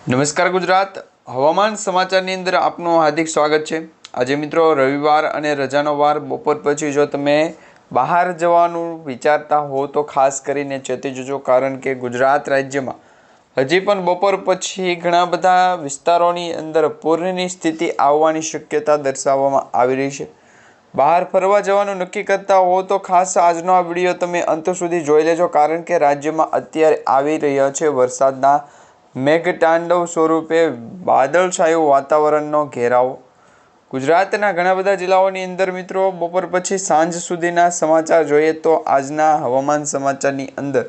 નમસ્કાર ગુજરાત હવામાન સમાચારની અંદર આપનું હાર્દિક સ્વાગત છે। આજે મિત્રો રવિવાર અને રજાનો વાર બપોર પછી જો તમે બહાર જવાનું વિચારતા હો તો ખાસ કરીને ચેતી જજો, કારણ કે ગુજરાત રાજ્યમાં હજી પણ બપોર પછી ઘણા બધા વિસ્તારોની અંદર પૂરની સ્થિતિ આવવાની શક્યતા દર્શાવવામાં આવી રહી છે। બહાર ફરવા જવાનું નક્કી કરતા હો તો ખાસ આજનો આ વિડીયો તમે અંત સુધી જોઈ લેજો, કારણ કે રાજ્યમાં અત્યારે આવી રહ્યા છે વરસાદના મેઘતાંડવ સ્વરૂપે વાદળછાયું વાતાવરણનો ઘેરાવો। ગુજરાતના ઘણા બધા જિલ્લાઓની અંદર મિત્રો બપોર પછી સાંજ સુધીના સમાચાર જોઈએ તો આજના હવામાન સમાચારની અંદર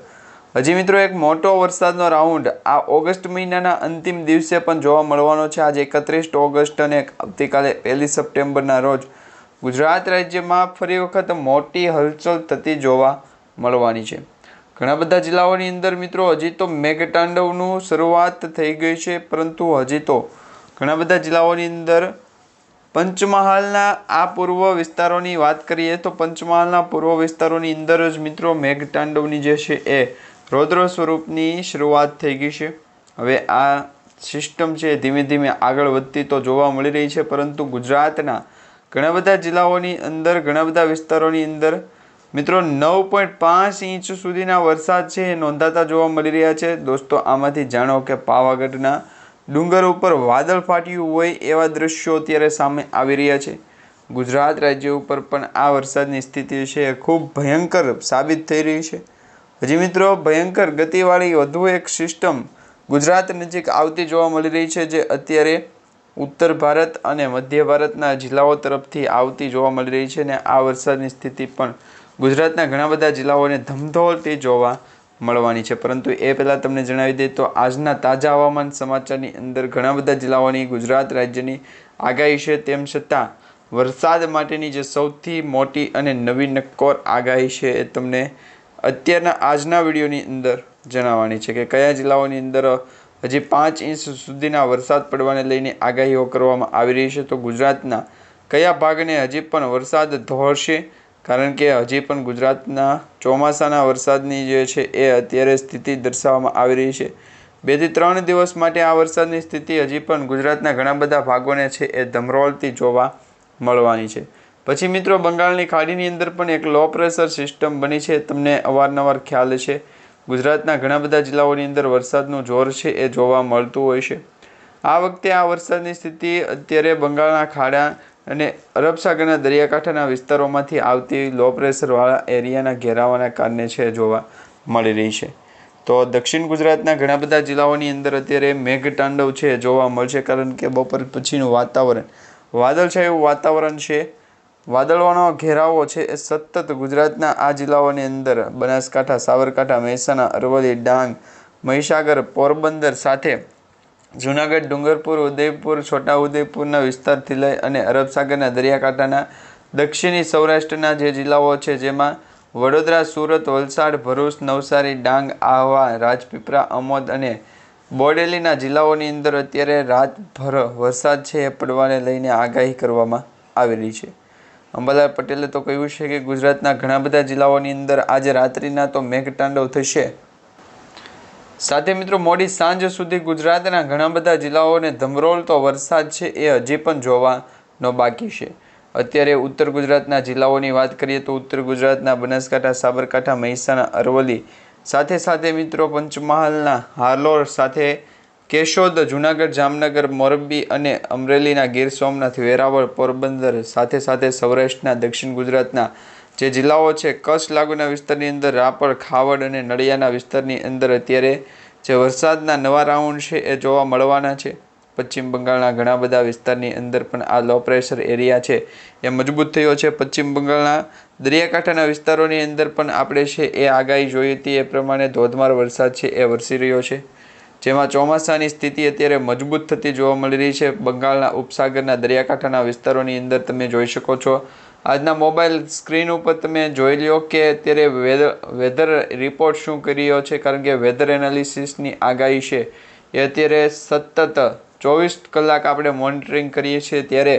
હજી મિત્રો એક મોટો વરસાદનો રાઉન્ડ આ ઓગસ્ટ મહિનાના અંતિમ દિવસે પણ જોવા મળવાનો છે। આજે 31 ઓગસ્ટ અને આવતીકાલે 1 સપ્ટેમ્બરના રોજ ગુજરાત રાજ્યમાં ફરી વખત મોટી હલચલ થતી જોવા મળવાની છે। ઘણા બધા જિલ્લાઓની અંદર મિત્રો હજી તો મેઘતાંડવનું શરૂઆત થઈ ગઈ છે, પરંતુ હજી તો ઘણા બધા જિલ્લાઓની અંદર પંચમહાલના આ પૂર્વ વિસ્તારોની વાત કરીએ તો પંચમહાલના પૂર્વ વિસ્તારોની અંદર જ મિત્રો મેઘતાંડવની જે છે એ રૌદ્ર સ્વરૂપની શરૂઆત થઈ ગઈ છે। હવે આ સિસ્ટમ છે ધીમે ધીમે આગળ વધતી તો જોવા મળી રહી છે, પરંતુ ગુજરાતના ઘણા બધા જિલ્લાઓની અંદર ઘણા બધા વિસ્તારોની અંદર મિત્રો 9.5 ઇંચ સુધીના વરસાદ છે એ નોંધાતા જોવા મળી રહ્યા છે। દોસ્તો, આમાંથી જાણો કે પાવાગઢના ડુંગર ઉપર વાદળ ફાટ્યું હોય એવા દ્રશ્યો અત્યારે સામે આવી રહ્યા છે। ગુજરાત રાજ્ય ઉપર પણ આ વરસાદની સ્થિતિ છે એ ખૂબ ભયંકર સાબિત થઈ રહી છે। હજી મિત્રો ભયંકર ગતિવાળી વધુ એક સિસ્ટમ ગુજરાત નજીક આવતી જોવા મળી રહી છે, જે અત્યારે ઉત્તર ભારત અને મધ્ય ભારતના જિલ્લાઓ તરફથી આવતી જોવા મળી રહી છે, અને આ વરસાદની સ્થિતિ પણ ગુજરાતના ઘણા બધા જિલ્લાઓને ધમધોળતી જોવા મળવાની છે। પરંતુ એ પહેલાં તમને જણાવી દઈએ તો આજના તાજા હવામાન સમાચારની અંદર ઘણા બધા જિલ્લાઓની ગુજરાત રાજ્યની આગાહી છે, તેમ છતાં વરસાદ માટેની જે સૌથી મોટી અને નવી નક્કોર આગાહી છે એ તમને અત્યારના આજના વિડીયોની અંદર જણાવવાની છે કે કયા જિલ્લાઓની અંદર હજી 5 ઇંચ સુધીના વરસાદ પડવાને લઈને આગાહીઓ કરવામાં આવી રહી છે, તો ગુજરાતના કયા ભાગને હજી પણ વરસાદ ધોળશે, કારણ કે હજી પણ ગુજરાતના ચોમાસાના વરસાદની જે છે એ અત્યારે સ્થિતિ દર્શાવવામાં આવી રહી છે। 2 થી 3 દિવસ માટે આ વરસાદની સ્થિતિ હજી પણ ગુજરાતના ઘણા બધા ભાગોને છે એ ધમરોળતી જોવા મળવાની છે। પછી મિત્રો બંગાળની ખાડીની અંદર પણ એક લો પ્રેશર સિસ્ટમ બની છે, તમને અવારનવાર ખ્યાલ છે। ગુજરાતના ઘણા બધા જિલ્લાઓની અંદર વરસાદનું જોર છે એ જોવા મળતું હોય છે। આ વખતે આ વરસાદની સ્થિતિ અત્યારે બંગાળના ખાડા અને અરબ સાગરના દરિયાકાંઠાના વિસ્તારોમાંથી આવતી લો પ્રેશરવાળા એરિયાના ઘેરાવાના કારણે છે જોવા મળી રહી છે। તો દક્ષિણ ગુજરાતના ઘણા બધા જિલ્લાઓની અંદર અત્યારે મેઘતાંડવ છે જોવા મળશે, કારણ કે બપોર પછીનું વાતાવરણ વાદળછાયું વાતાવરણ છે। વાદળવાનો ઘેરાવો છે એ સતત ગુજરાતના આ જિલ્લાઓની અંદર બનાસકાંઠા, સાબરકાંઠા, મહેસાણા, અરવલ્લી, ડાંગ, મહીસાગર, પોરબંદર સાથે જૂનાગઢ, ડુંગરપુર, ઉદયપુર, છોટા ઉદેપુરના વિસ્તારથી લઈ અને અરબ સાગરના દરિયાકાંઠાના દક્ષિણી સૌરાષ્ટ્રના જે જિલ્લાઓ છે, જેમાં વડોદરા, સુરત, વલસાડ, ભરૂચ, નવસારી, ડાંગ, આહવા, રાજપીપળા, અમોદ અને બોડેલીના જિલ્લાઓની અંદર અત્યારે રાતભર વરસાદ છે એ પડવાને લઈને આગાહી કરવામાં આવી રહી છે। અંબાલાલ પટેલે તો કહ્યું છે કે ગુજરાતના ઘણા બધા જિલ્લાઓની અંદર આજે રાત્રિના તો મેઘતાંડવ થશે, સાથે મિત્રો મોડી સાંજ સુધી ગુજરાતના ઘણા બધા જિલ્લાઓને ધમરોળતો વરસાદ છે એ હજી પણ જોવાનો બાકી છે। અત્યારે ઉત્તર ગુજરાતના જિલ્લાઓની વાત કરીએ તો ઉત્તર ગુજરાતના બનાસકાંઠા, સાબરકાંઠા, મહેસાણા, અરવલ્લી, સાથે સાથે મિત્રો પંચમહાલના હાલોર, સાથે કેશોદ, જૂનાગઢ, જામનગર, મોરબી અને અમરેલીના ગીર સોમનાથ, વેરાવળ, પોરબંદર, સાથે સાથે સૌરાષ્ટ્રના દક્ષિણ ગુજરાતના જે જિલ્લાઓ છે કચ્છ લાગુના વિસ્તારની અંદર રાપર, ખાવડ અને નડિયાદના વિસ્તારની અંદર અત્યારે જે વરસાદના નવા રાઉન્ડ છે એ જોવા મળવાના છે। પશ્ચિમ બંગાળના ઘણા બધા વિસ્તારની અંદર પણ આ લો પ્રેશર એરિયા છે એ મજબૂત થયો છે। પશ્ચિમ બંગાળના દરિયાકાંઠાના વિસ્તારોની અંદર પણ આપણે છે એ આગાહી જોઈ હતી એ પ્રમાણે ધોધમાર વરસાદ છે એ વરસી રહ્યો છે, જેમાં ચોમાસાની સ્થિતિ અત્યારે મજબૂત થતી જોવા મળી રહી છે। બંગાળના ઉપસાગરના દરિયાકાંઠાના વિસ્તારોની અંદર તમે જોઈ શકો છો। આજના મોબાઈલ સ્ક્રીન ઉપર તમે જોઈ લો કે અત્યારે વેધર રિપોર્ટ શું કરી રહ્યો છે, કારણ કે વેધર એનાલિસિસની આગાહી છે એ અત્યારે સતત 24 કલાક આપણે મોનિટરિંગ કરીએ છીએ, ત્યારે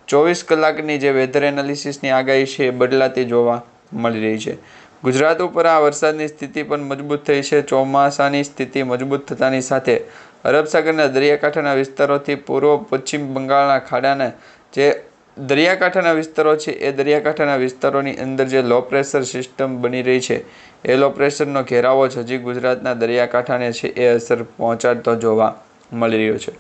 24 કલાકની જે વેધર એનાલિસિસની આગાહી છે એ બદલાતી જોવા મળી રહી છે। ગુજરાત ઉપર આ વરસાદની સ્થિતિ પણ મજબૂત થઈ છે। ચોમાસાની સ્થિતિ મજબૂત થતાની સાથે અરબ સાગરના દરિયાકાંઠાના વિસ્તારોથી પૂર્વ પશ્ચિમ બંગાળના ખાડાના જે દરિયાકાંઠાના વિસ્તારો છે એ દરિયાકાંઠાના વિસ્તારોની અંદર જે લો પ્રેશર સિસ્ટમ બની રહી છે એ લો પ્રેશરનો ઘેરાવો જ હજી ગુજરાતના દરિયાકાંઠાને છે એ અસર પહોંચાડતો જોવા મળી રહ્યો છે।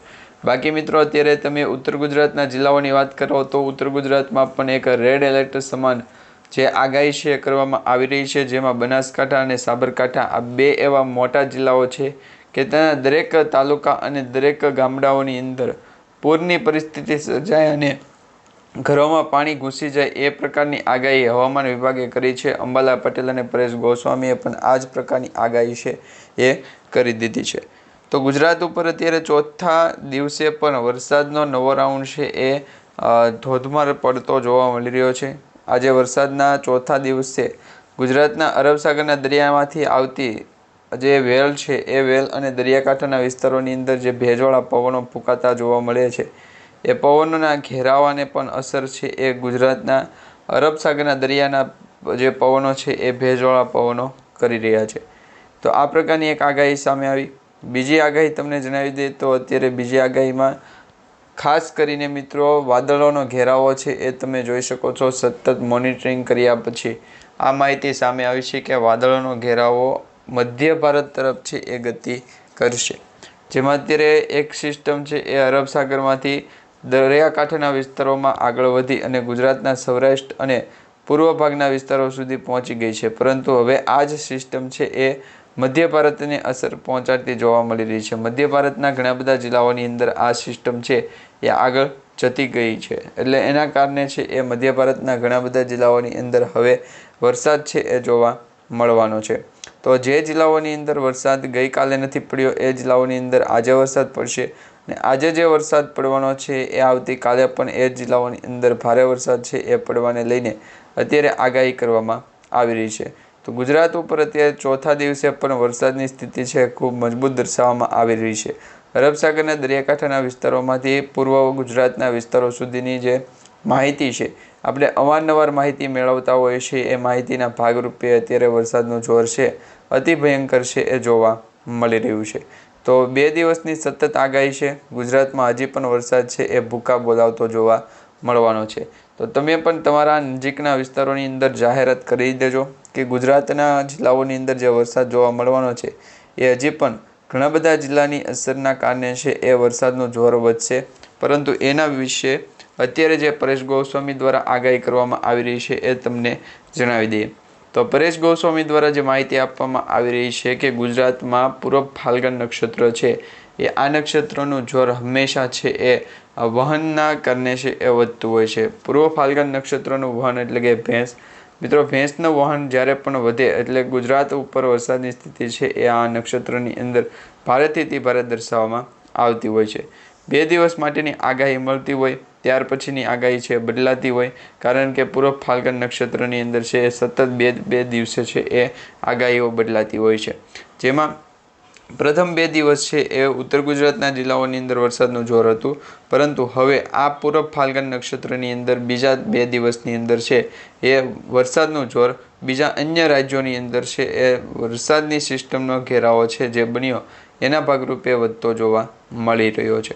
બાકી મિત્રો અત્યારે તમે ઉત્તર ગુજરાતના જિલ્લાઓની વાત કરો તો ઉત્તર ગુજરાતમાં પણ એક રેડ એલર્ટ સમાન જે આગાહી છે કરવામાં આવી રહી છે, જેમાં બનાસકાંઠા અને સાબરકાંઠા આ બે એવા મોટા જિલ્લાઓ છે કે તેના દરેક તાલુકા અને દરેક ગામડાઓની અંદર પૂરની પરિસ્થિતિ સર્જાય અને ઘરોમાં પાણી ઘૂસી જાય એ પ્રકારની આગાહી હવામાન વિભાગે કરી છે। અંબાલાલ પટેલ અને પરેશ ગોસ્વામીએ પણ આ જ પ્રકારની આગાહી છે એ કરી દીધી છે। તો ગુજરાત ઉપર અત્યારે ચોથા દિવસે પણ વરસાદનો નવો રાઉન્ડ છે એ ધોધમાર પડતો જોવા મળી રહ્યો છે। આજે વરસાદના ચોથા દિવસે ગુજરાતના અરબ સાગરના દરિયામાંથી આવતી જે વેલ છે એ વેલ અને દરિયાકાંઠાના વિસ્તારોની અંદર જે ભેજવાળા પવનો ફૂંકાતા જોવા મળે છે એ પવનોના ઘેરાવાને પણ અસર છે એ ગુજરાતના અરબ સાગરના દરિયાના જે પવનો છે એ ભેજવાળા પવનો કરી રહ્યા છે। તો આ પ્રકારની એક આગાહી સામે આવી। બીજી આગાહી તમને જણાવી દઈએ તો અત્યારે બીજી આગાહીમાં ખાસ કરીને મિત્રો વાદળોનો ઘેરાવો છે એ તમે જોઈ શકો છો। સતત મોનિટરિંગ કર્યા પછી આ માહિતી સામે આવી છે કે વાદળોનો ઘેરાવો મધ્ય ભારત તરફ છે એ ગતિ કરશે, જેમાં અત્યારે એક સિસ્ટમ છે એ અરબ સાગરમાંથી દરિયાકાંઠાના વિસ્તારોમાં આગળ વધી અને ગુજરાતના સૌરાષ્ટ્ર અને પૂર્વ ભાગના વિસ્તારો સુધી પહોંચી ગઈ છે, પરંતુ હવે આ જ સિસ્ટમ છે એ મધ્ય ભારતને અસર પહોંચાડતી જોવા મળી રહી છે। મધ્ય ભારતના ઘણા બધા જિલ્લાઓની અંદર આ સિસ્ટમ છે એ આગળ જતી ગઈ છે, એટલે એના કારણે છે એ મધ્ય ભારતના ઘણા બધા જિલ્લાઓની અંદર હવે વરસાદ છે એ જોવા મળવાનો છે। તો જે જિલ્લાઓની અંદર વરસાદ ગઈકાલે નથી પડ્યો એ જિલ્લાઓની અંદર આજે વરસાદ પડશે અને આજે જે વરસાદ પડવાનો છે એ આવતીકાલે પણ એ જિલ્લાઓની અંદર ભારે વરસાદ છે એ પડવાને લઈને અત્યારે આગાહી કરવામાં આવી રહી છે। તો ગુજરાત ઉપર અત્યારે ચોથા દિવસે પણ વરસાદની સ્થિતિ છે ખૂબ મજબૂત દર્શાવવામાં આવી રહી છે। અરબ સાગરના દરિયાકાંઠાના વિસ્તારોમાંથી પૂર્વ ગુજરાતના વિસ્તારો સુધીની જે માહિતી છે આપણે અવારનવાર માહિતી મેળવતા હોઈએ છીએ, એ માહિતીના ભાગરૂપે અત્યારે વરસાદનું જોર છે અતિ ભયંકર છે એ જોવા મળી રહ્યું છે। તો 2 દિવસની સતત આગાહી છે। ગુજરાતમાં હજી પણ વરસાદ છે એ ભૂકા બોલાવતો જોવા મળવાનો છે। તો તમે પણ તમારા નજીકના વિસ્તારોની અંદર જાહેરાત કરી દેજો કે ગુજરાતના જિલ્લાઓની અંદર જે વરસાદ જોવા મળવાનો છે એ હજી પણ ઘણા બધા જિલ્લાની અસરના કારણે છે એ વરસાદનો જોર વધશે, પરંતુ એના વિશે અત્યારે જે પરેશ ગોસ્વામી દ્વારા આગાહી કરવામાં આવી રહી છે એ તમને જણાવી દઈએ। તો પરેશ ગોસ્વામી દ્વારા જે માહિતી આપવામાં આવી રહી છે કે ગુજરાતમાં પૂર્વ ફાલ્ગણ નક્ષત્ર છે એ આ નક્ષત્રનું જોર હંમેશા છે એ વહનના કારણે છે એ વધતું હોય છે। પૂર્વ ફાલ્ગણ નક્ષત્રનું વહન એટલે કે ભેંસ, મિત્રો ભેંસનું વહન જ્યારે પણ વધે એટલે ગુજરાત ઉપર વરસાદની સ્થિતિ છે એ આ નક્ષત્રની અંદર ભારેથી અતિ ભારે દર્શાવવામાં આવતી હોય છે। 2 દિવસ માટેની આગાહી મળતી હોય ત્યાર પછીની આગાહી છે બદલાતી હોય, કારણ કે પૂર્વ ફાલ્ગણ નક્ષત્રની અંદર છે એ સતત બે દિવસે છે એ આગાહીઓ બદલાતી હોય છે, જેમાં પ્રથમ 2 દિવસ છે એ ઉત્તર ગુજરાતના જિલ્લાઓની અંદર વરસાદનું જોર હતું, પરંતુ હવે આ પૂર્વ ફાલ્ગણ નક્ષત્રની અંદર બીજા 2 દિવસની અંદર છે એ વરસાદનું જોર બીજા અન્ય રાજ્યોની અંદર છે એ વરસાદની સિસ્ટમનો ઘેરાવો છે જે બન્યો એના ભાગરૂપે વધતો જોવા મળી રહ્યો છે।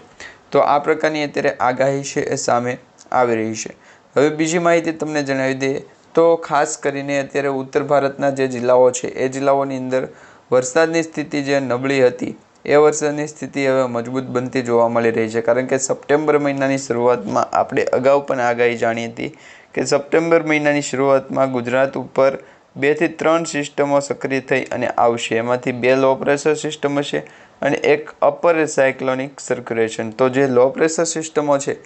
તો આ પ્રકારની અત્યારે આગાહી છે એ સામે આવી રહી છે। હવે બીજી માહિતી તમને જણાવી દઈએ તો ખાસ કરીને અત્યારે ઉત્તર ભારતના જે જિલ્લાઓ છે એ જિલ્લાઓની અંદર વરસાદની સ્થિતિ જે નબળી હતી એ વરસાદની સ્થિતિ હવે મજબૂત બનતી જોવા મળી રહી છે, કારણ કે સપ્ટેમ્બર મહિનાની શરૂઆતમાં આપણે અગાઉ પણ આગાહી જાણી હતી કે સપ્ટેમ્બર મહિનાની શરૂઆતમાં ગુજરાત ઉપર 2 થી 3 સિસ્ટમો સક્રિય થઈ અને આવશે, એમાંથી 2 લો પ્રેશર સિસ્ટમ હશે અને એક અપર સાયક્લોનિક સર્ક્યુલેશન। તો જે લો પ્રેશર સિસ્ટમો છે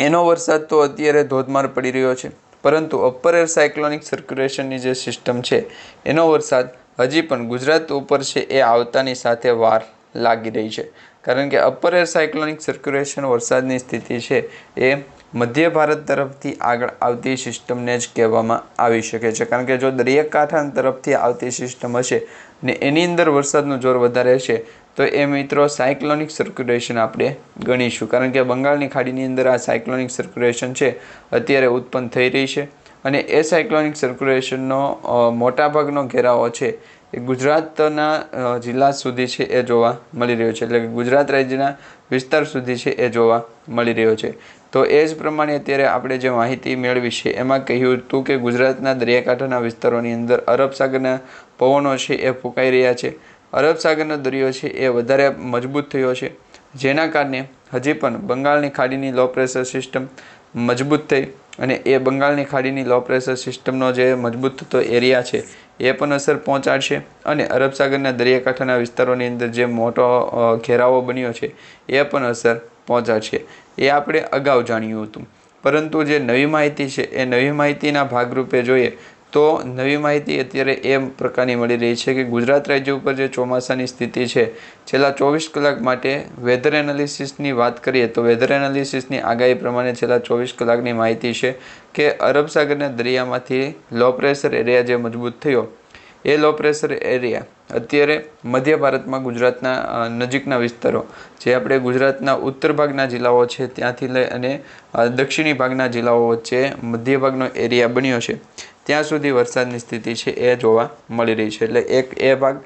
એનો વરસાદ તો અત્યારે ધોધમાર પડી રહ્યો છે, પરંતુ અપર એર સાયક્લોનિક સર્ક્યુલેશનની જે સિસ્ટમ છે એનો વરસાદ હજી પણ ગુજરાત ઉપર છે એ આવતાની સાથે વાર લાગી રહી છે, કારણ કે અપર એર સાયક્લોનિક સર્ક્યુલેશન વરસાદની સ્થિતિ છે એ મધ્ય ભારત તરફથી આગળ આવતી સિસ્ટમને જ કહેવામાં આવી શકે છે, કારણ કે જો દરિયાકાંઠા તરફથી આવતી સિસ્ટમ હશે ને એની અંદર વરસાદનું જોર વધારે હશે તો એ મિત્રો સાયક્લોનિક સર્ક્યુલેશન આપણે ગણીશું, કારણ કે બંગાળની ખાડીની અંદર આ સાયક્લોનિક સર્ક્યુલેશન છે અત્યારે ઉત્પન્ન થઈ રહી છે અને એ સાયક્લોનિક સર્ક્યુલેશનનો મોટાભાગનો ઘેરાવો છે એ ગુજરાતના જિલ્લા સુધી છે એ જોવા મળી રહ્યો છે, એટલે કે ગુજરાત રાજ્યના વિસ્તાર સુધી છે એ જોવા મળી રહ્યો છે. તો એ જ પ્રમાણે અત્યારે આપણે જે માહિતી મેળવી છે એમાં કહ્યું હતું કે ગુજરાતના દરિયાકાંઠાના વિસ્તારોની અંદર અરબ સાગરના પવનો છે એ ફૂંકાઈ રહ્યા છે. અરબ સાગરનો દરિયો છે એ વધારે મજબૂત થયો છે, જેના કારણે હજી પણ બંગાળની ખાડીની લો પ્રેશર સિસ્ટમ મજબૂત થઈ અને એ બંગાળની ખાડીની લો પ્રેશર સિસ્ટમનો જે મજબૂત થતો એરિયા છે એ પણ અસર પહોંચાડશે અને અરબ સાગરના દરિયાકાંઠાના વિસ્તારોની અંદર જે મોટો ઘેરાવો બન્યો છે એ પણ અસર પહોંચાડશે. એ આપણે અગાઉ જાણ્યું હતું, પરંતુ જે નવી માહિતી છે એ નવી માહિતીના ભાગરૂપે જોઈએ તો નવી માહિતી અત્યારે એ પ્રકારની મળી રહી છે કે ગુજરાત રાજ્ય ઉપર જે ચોમાસાની સ્થિતિ છે છેલ્લા 24 કલાક માટે વેધર એનાલિસિસની વાત કરીએ તો વેધર એનાલિસિસની આગાહી પ્રમાણે છેલ્લા 24 કલાકની માહિતી છે કે અરબ સાગરના દરિયામાંથી લો પ્રેશર એરિયા જે મજબૂત થયો એ લો પ્રેશર એરિયા અત્યારે મધ્ય ભારતમાં ગુજરાતના નજીકના વિસ્તારો જે આપણે ગુજરાતના ઉત્તર ભાગના જિલ્લાઓ છે ત્યાંથી લઈ અને દક્ષિણી ભાગના જિલ્લાઓ વચ્ચે મધ્ય ભાગનો એરિયા બન્યો છે ત્યાં સુધી વરસાદની સ્થિતિ છે એ જોવા મળી રહી છે. એટલે એક એ ભાગ.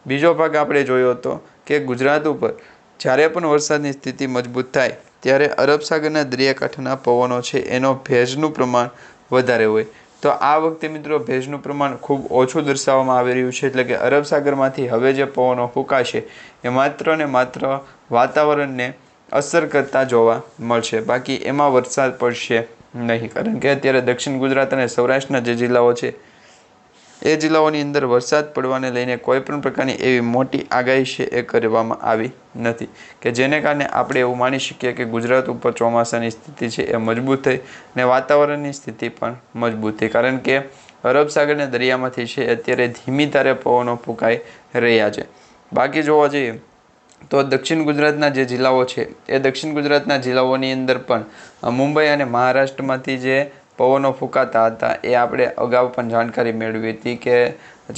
બીજો ભાગ આપણે જોયો હતો કે ગુજરાત ઉપર જ્યારે પણ વરસાદની સ્થિતિ મજબૂત થાય ત્યારે અરબ સાગરના દરિયાકાંઠાના પવનો છે એનો ભેજનું પ્રમાણ વધારે હોય. તો આ વખતે મિત્રો ભેજનું પ્રમાણ ખૂબ ઓછું દર્શાવવામાં આવી રહ્યું છે, એટલે કે અરબ સાગરમાંથી હવે જે પવનો ફૂંકાશે એ માત્ર ને માત્ર વાતાવરણને અસર કરતા જોવા મળશે, બાકી એમાં વરસાદ પડશે નહીં. કારણ કે અત્યારે દક્ષિણ ગુજરાત અને સૌરાષ્ટ્રના જે જિલ્લાઓ છે એ જિલ્લાઓની અંદર વરસાદ પડવાને લઈને કોઈ પણ પ્રકારની એવી મોટી આગાહી છે એ કરવામાં આવી નથી કે જેને કારણે આપણે એવું માની શકીએ કે ગુજરાત ઉપર ચોમાસાની સ્થિતિ છે એ મજબૂત થઈ અને વાતાવરણની સ્થિતિ પણ મજબૂત થઈ. કારણ કે અરબ સાગરના દરિયામાંથી છે અત્યારે ધીમી ધારે પવનો ફૂંકાઈ રહ્યા છે. બાકી જોવા જઈએ તો દક્ષિણ ગુજરાતના જે જિલ્લાઓ છે એ દક્ષિણ ગુજરાતના જિલ્લાઓની અંદર પણ મુંબઈ અને મહારાષ્ટ્રમાંથી જે પવનો ફૂંકાતા હતા એ આપણે અગાઉ પણ જાણકારી મેળવી હતી કે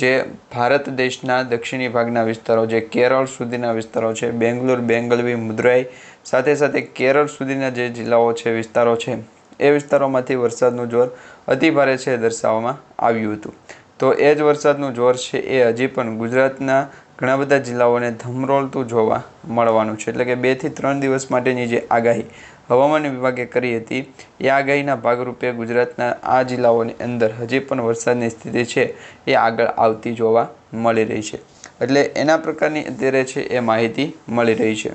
જે ભારત દેશના દક્ષિણી ભાગના વિસ્તારો જે કેરળ સુધીના વિસ્તારો છે, બેંગ્લોર, બેંગલવી, મદુરાઈ સાથે સાથે કેરળ સુધીના જે જિલ્લાઓ છે, વિસ્તારો છે, એ વિસ્તારોમાંથી વરસાદનું જોર અતિભારે છે દર્શાવવામાં આવ્યું હતું. તો એ જ વરસાદનું જોર છે એ હજી પણ ગુજરાતના ઘણા બધા જિલ્લાઓને ધમરોળતું જોવા મળવાનું છે. એટલે કે 2 થી 3 દિવસ માટેની જે આગાહી હવામાન વિભાગે કરી હતી એ આગાહીના ભાગરૂપે ગુજરાતના આ જિલ્લાઓની અંદર હજી પણ વરસાદની સ્થિતિ છે એ આગળ આવતી જોવા મળી રહી છે. એટલે એના પ્રકારની અત્યારે છે એ માહિતી મળી રહી છે.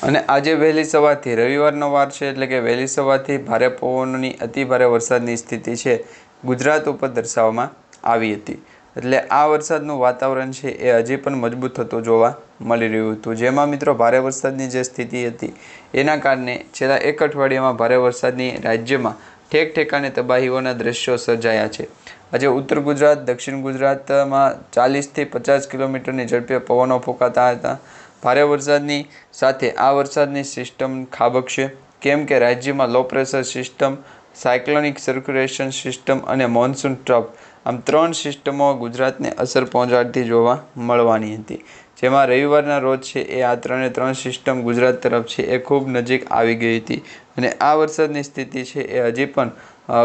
અને આજે વહેલી સવારથી રવિવારનો વાર છે, એટલે કે વહેલી સવારથી ભારે પવનોની અતિભારે વરસાદની સ્થિતિ છે ગુજરાત ઉપર દર્શાવવામાં આવી હતી. એટલે આ વરસાદનું વાતાવરણ છે એ હજી પણ મજબૂત થતું જોવા મળી રહ્યું હતું, જેમાં મિત્રો ભારે વરસાદની જે સ્થિતિ હતી એના કારણે છેલ્લા એક અઠવાડિયામાં ભારે વરસાદની રાજ્યમાં ઠેક ઠેકાણે તબાહીઓના દ્રશ્યો સર્જાયા છે. આજે ઉત્તર ગુજરાત, દક્ષિણ ગુજરાતમાં 40 થી 50 કિલોમીટરની ઝડપે પવનો ફૂંકાતા હતા. ભારે વરસાદની સાથે આ વરસાદની સિસ્ટમ ખાબકશે, કેમ કે રાજ્યમાં low pressure system, cyclonic circulation system અને મોન્સૂન ટ્રફ આમ 3 સિસ્ટમો ગુજરાતને અસર પહોંચાડતી જોવા મળવાની હતી. જેમાં રવિવારના રોજ છે એ આ 3 સિસ્ટમ ગુજરાત તરફ છે એ ખૂબ નજીક આવી ગઈ હતી અને આ વરસાદની સ્થિતિ છે એ હજી પણ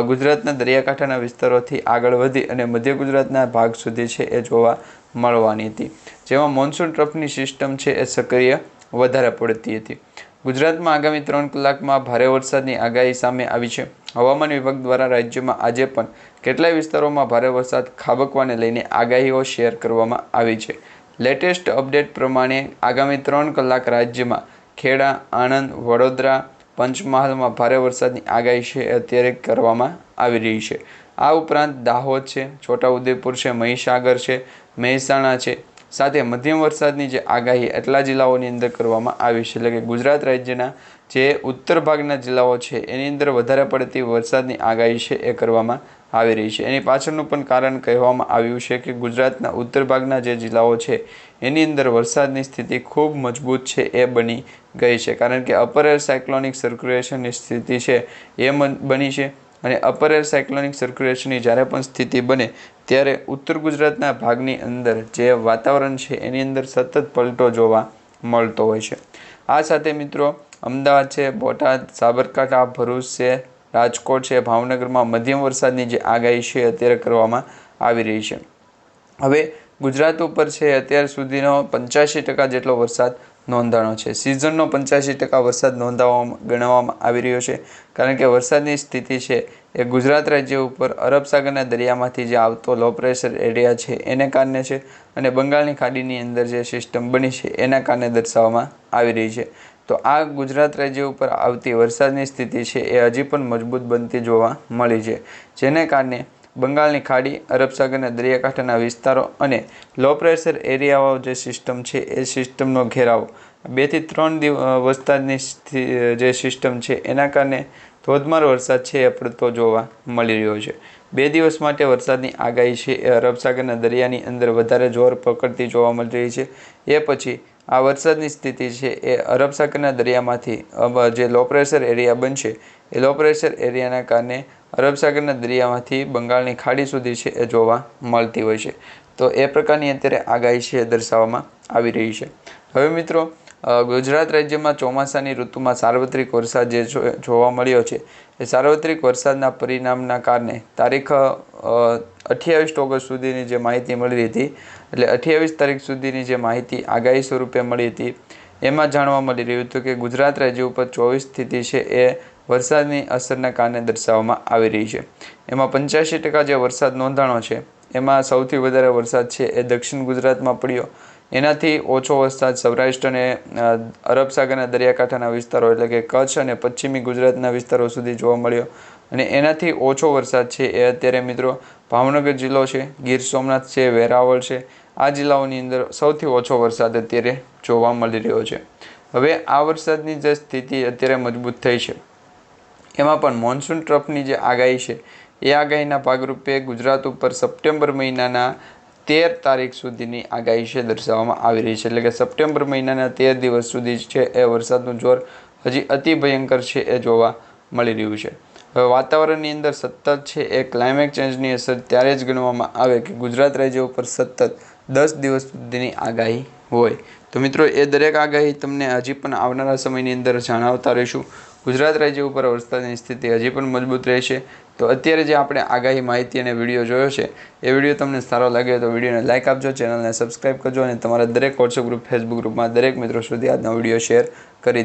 ગુજરાતના દરિયાકાંઠાના વિસ્તારોથી આગળ વધી અને મધ્ય ગુજરાતના ભાગ સુધી છે એ જોવા મળવાની હતી. જેમાં મોન્સૂન ટ્રફની સિસ્ટમ છે એ સક્રિય વધારે પડતી હતી. ગુજરાતમાં આગામી 3 કલાકમાં ભારે વરસાદની આગાહી સામે આવી છે. હવામાન વિભાગ દ્વારા રાજ્યમાં આજે પણ કેટલાય વિસ્તારોમાં ભારે વરસાદ ખાબકવાને લઈને આગાહીઓ શેર કરવામાં આવી છે. લેટેસ્ટ અપડેટ પ્રમાણે આગામી 3 કલાક રાજ્યમાં ખેડા, આણંદ, વડોદરા, પંચમહાલમાં ભારે વરસાદની આગાહી છે અત્યારે કરવામાં આવી રહી છે. આ ઉપરાંત દાહોદ છે, છોટાઉદેપુર છે, મહીસાગર છે, મહેસાણા છે, સાથે મધ્યમ વરસાદની જે આગાહી એટલા જિલ્લાઓની અંદર કરવામાં આવી છે. એટલે કે ગુજરાત રાજ્યના જે ઉત્તર ભાગના જિલ્લાઓ છે એની અંદર વધારે પડતી વરસાદની આગાહી છે એ કરવામાં આવી રહી છે. એની પાછળનું પણ કારણ કહેવામાં આવ્યું છે કે ગુજરાતના ઉત્તર ભાગના જે જિલ્લાઓ છે એની અંદર વરસાદની સ્થિતિ ખૂબ મજબૂત છે એ બની ગઈ છે. કારણ કે અપર એર સાયક્લોનિક સર્ક્યુલેશનની સ્થિતિ છે એ બની છે અને અપર એર સાયક્લોનિક સર્ક્યુલેશનની જ્યારે પણ સ્થિતિ બને ત્યારે ઉત્તર ગુજરાતના ભાગની અંદર જે વાતાવરણ છે એની અંદર સતત પલટો જોવા મળતો હોય છે. આ સાથે મિત્રો અમદાવાદ છે, બોટાદ, સાબરકાંઠા, ભરૂચ છે, રાજકોટ છે, ભાવનગરમાં મધ્યમ વરસાદની જે આગાહી છે અત્યારે કરવામાં આવી રહી છે. હવે ગુજરાત ઉપર છે અત્યાર સુધીનો 85% જેટલો વરસાદ નોંધાણો છે. સિઝનનો 85% વરસાદ ગણવામાં આવી રહ્યો છે, કારણ કે વરસાદની સ્થિતિ છે એ ગુજરાત રાજ્ય ઉપર અરબ સાગરના દરિયામાંથી જે આવતો લો પ્રેશર એરિયા છે એને કારણે છે, અને બંગાળની ખાડીની અંદર જે સિસ્ટમ બની છે એના કારણે દર્શાવવામાં આવી રહી છે. તો આ ગુજરાત રાજ્ય ઉપર આવતી વરસાદની સ્થિતિ છે એ હજી પણ મજબૂત બનતી જોવા મળી છે, જેને કારણે બંગાળની ખાડી, અરબ સાગરના દરિયાકાંઠાના વિસ્તારો અને લો પ્રેશર એરિયાઓ જે સિસ્ટમ છે એ સિસ્ટમનો ઘેરાવો 2 થી 3 વરસાદની જે સિસ્ટમ છે એના કારણે ધોધમાર વરસાદ છે એ પડતો જોવા મળી રહ્યો છે. 2 દિવસ માટે વરસાદની આગાહી છે એ અરબ સાગરના દરિયાની અંદર વધારે જોર પકડતી જોવા મળી રહી છે. એ પછી આ વરસાદની સ્થિતિ છે એ અરબ સાગરના દરિયામાંથી જે લો પ્રેશર એરિયા બનશે એ લો પ્રેશર એરિયાના કારણે અરબ સાગરના દરિયામાંથી બંગાળની ખાડી સુધી છે એ જોવા મળતી હોય છે. તો એ પ્રકારની અત્યારે આગાહી છે એ દર્શાવવામાં આવી રહી છે. હવે મિત્રો, ગુજરાત રાજ્યમાં ચોમાસાની ઋતુમાં સાર્વત્રિક વરસાદ જે જોવા મળ્યો છે એ સાર્વત્રિક વરસાદના પરિણામના કારણે તારીખ 28 ઓગસ્ટ સુધીની જે માહિતી મળી હતી, એટલે 28 તારીખ સુધીની જે માહિતી આગાહી સ્વરૂપે મળી હતી એમાં જાણવા મળી રહ્યું હતું કે ગુજરાત રાજ્ય ઉપર 24 સ્થિતિ છે એ વરસાદની અસરના કારણે દર્શાવવામાં આવી રહી છે. એમાં 85% જે વરસાદ નોંધાણો છે એમાં સૌથી વધારે વરસાદ છે એ દક્ષિણ ગુજરાતમાં પડ્યો. એનાથી ઓછો વરસાદ સૌરાષ્ટ્ર અને અરબ સાગરના દરિયાકાંઠાના વિસ્તારો એટલે કે કચ્છ અને પશ્ચિમી ગુજરાતના વિસ્તારો સુધી જોવા મળ્યો. અને એનાથી ઓછો વરસાદ છે એ અત્યારે મિત્રો ભાવનગર જિલ્લો છે, ગીર સોમનાથ છે, વેરાવળ છે, આ જિલ્લાઓની અંદર સૌથી ઓછો વરસાદ અત્યારે જોવા મળી રહ્યો છે. હવે આ વરસાદની જે સ્થિતિ અત્યારે મજબૂત થઈ છે એમાં પણ મોન્સૂન ટ્રફની જે આગાહી છે એ આગાહીના ભાગરૂપે ગુજરાત ઉપર સપ્ટેમ્બર મહિનાના 13 તારીખ સુધીની આગાહી છે દર્શાવવામાં આવી રહી છે. એટલે કે સપ્ટેમ્બર મહિનાના 13 દિવસ સુધી છે એ વરસાદનું જોર હજી અતિ ભયંકર છે એ જોવા મળી રહ્યું છે. હવે વાતાવરણની અંદર સતત છે એ ક્લાઇમેટ ચેન્જની અસર ત્યારે જ ગણવામાં આવે કે ગુજરાત રાજ્ય ઉપર સતત 10 દિવસ સુધીની આગાહી હોય. તો મિત્રો, એ દરેક આગાહી તમને હજી પણ આવનારા સમયની અંદર જણાવતા રહીશું. ગુજરાત રાજ્ય ઉપર વરસાદની સ્થિતિ હજી પણ મજબૂત રહેશે. તો અત્યારે જે આપણે આગાહી, માહિતી અને વિડીયો જોયો છે એ વિડીયો તમને સારો લાગ્યો તો વિડીયોને લાઇક આપજો, ચેનલને સબસ્ક્રાઈબ કરજો અને તમારા દરેક વોટ્સએપ ગ્રુપ, ફેસબુક ગ્રુપમાં દરેક મિત્રો સુધી આજનો વિડીયો શેર કરી